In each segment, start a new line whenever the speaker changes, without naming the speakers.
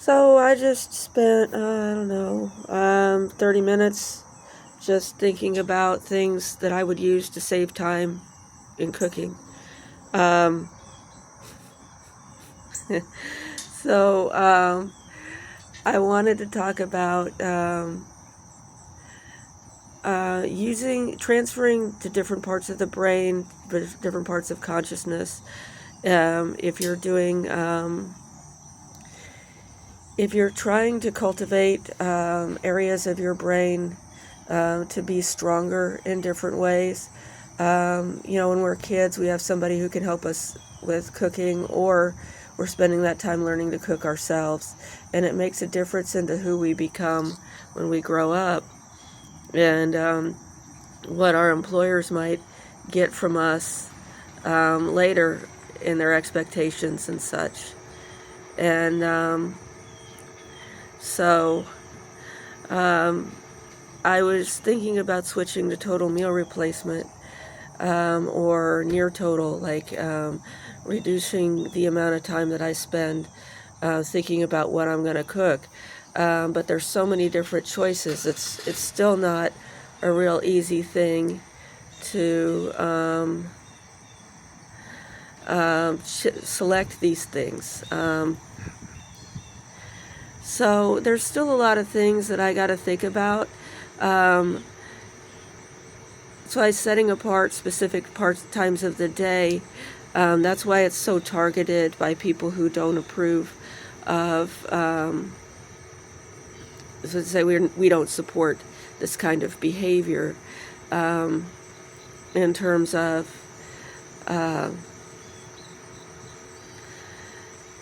So I just spent, I don't know, 30 minutes just thinking about things that I would use to save time in cooking. Um, so I wanted to talk about transferring to different parts of the brain, different parts of consciousness. If you're doing, if you're trying to cultivate areas of your brain to be stronger in different ways. When we're kids, we have somebody who can help us with cooking, or we're spending that time learning to cook ourselves. And it makes a difference into who we become when we grow up, and what our employers might get from us later in their expectations and such. And so um, I was thinking about switching to total meal replacement, or near total, like reducing the amount of time that I spend thinking about what I'm going to cook. But there's so many different choices. It's still not a real easy thing to select these things. So there's still a lot of things that I got to think about. Um, so I was setting apart specific times of the day. That's why it's so targeted by people who don't approve of, so to say, we don't support this kind of behavior, in terms of,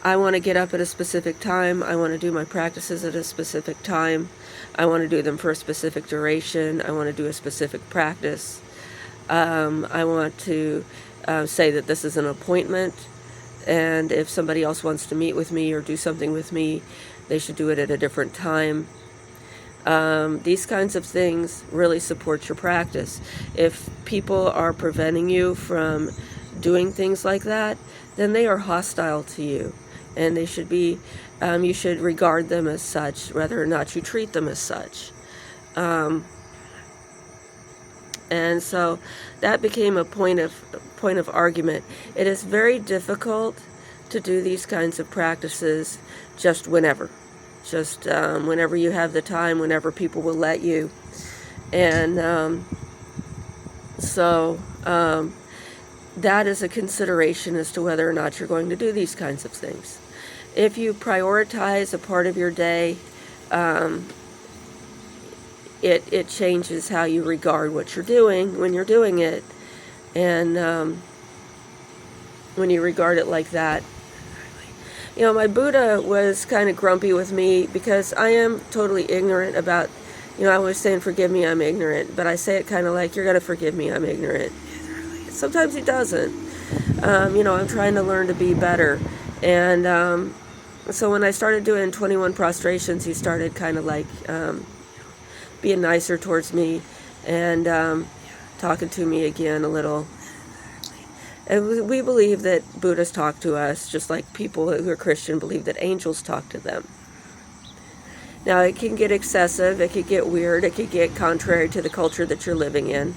I want to get up at a specific time. I want to do my practices at a specific time. I want to do them for a specific duration. I want to do a specific practice. I want to say that this is an appointment, and if somebody else wants to meet with me or do something with me, they should do it at a different time. These kinds of things really support your practice. If people are preventing you from doing things like that, then they are hostile to you, and they should be, you should regard them as such, whether or not you treat them as such. And so that became a point of argument. It is very difficult to do these kinds of practices just whenever you have the time, whenever people will let you. And that is a consideration as to whether or not you're going to do these kinds of things. If you prioritize a part of your day, it changes how you regard what you're doing when you're doing it. And when you regard it like that, my Buddha was kind of grumpy with me because I am totally ignorant about, I was saying, forgive me, I'm ignorant, but I say it kind of like, you're going to forgive me, I'm ignorant. Sometimes he doesn't. I'm trying to learn to be better. And so when I started doing 21 prostrations, he started kind of like being nicer towards me, and talking to me again a little. And we believe that Buddhists talk to us just like people who are Christian believe that angels talk to them. Now, it can get excessive, it could get weird, it could get contrary to the culture that you're living in.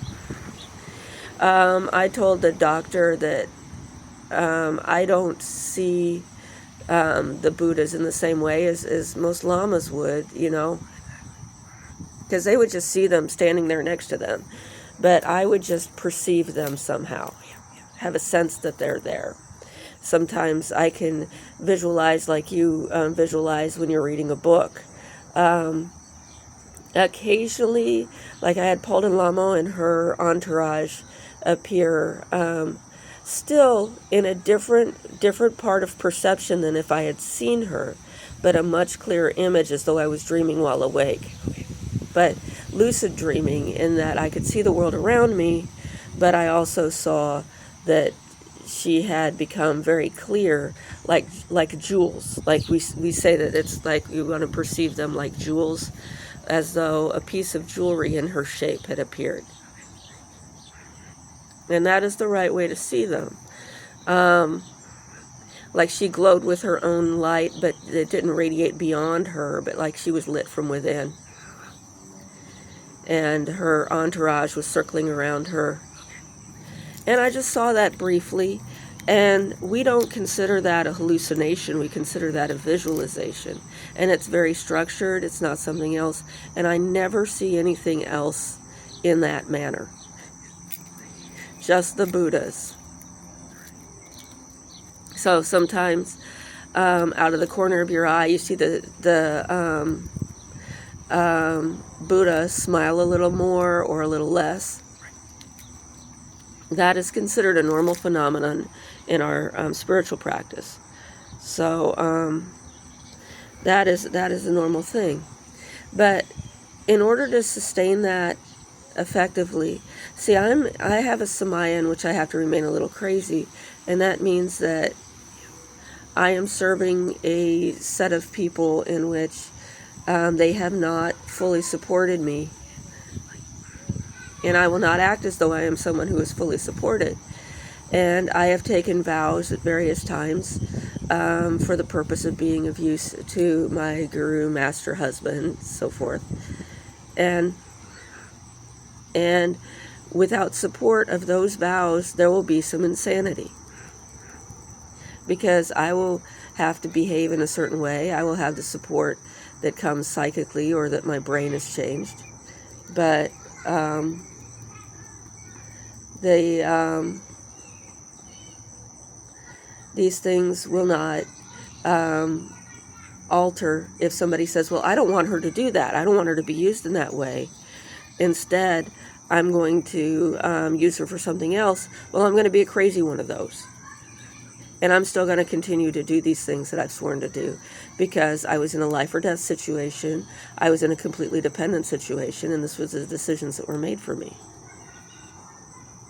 I told the doctor that I don't see the Buddhas in the same way as most lamas would, because they would just see them standing there next to them. But I would just perceive them somehow, have a sense that they're there. Sometimes I can visualize like you visualize when you're reading a book. Occasionally, like I had Palden Lamo and her entourage appear, still in a different part of perception than if I had seen her, but a much clearer image, as though I was dreaming while awake. But lucid dreaming, in that I could see the world around me, but I also saw that she had become very clear, like jewels. Like we say that it's like we want to perceive them like jewels, as though a piece of jewelry in her shape had appeared. And that is the right way to see them. like she glowed with her own light, but it didn't radiate beyond her, but like she was lit from within. And her entourage was circling around her. And I just saw that briefly, and we don't consider that a hallucination, we consider that a visualization. And it's very structured, it's not something else, and I never see anything else in that manner. Just the Buddhas. So sometimes out of the corner of your eye you see the Buddha smile a little more or a little less. That is considered a normal phenomenon in our spiritual practice. So that is a normal thing. But in order to sustain that effectively, see, I have a samaya in which I have to remain a little crazy, and that means that I am serving a set of people in which they have not fully supported me. And I will not act as though I am someone who is fully supported. And I have taken vows at various times for the purpose of being of use to my guru, master, husband, so forth. And without support of those vows, there will be some insanity. Because I will have to behave in a certain way. I will have the support that comes psychically or that my brain has changed. But these things will not alter if somebody says, well, I don't want her to do that. I don't want her to be used in that way. Instead, I'm going to use her for something else. Well, I'm going to be a crazy one of those. And I'm still going to continue to do these things that I've sworn to do because I was in a life or death situation. I was in a completely dependent situation, and this was the decisions that were made for me.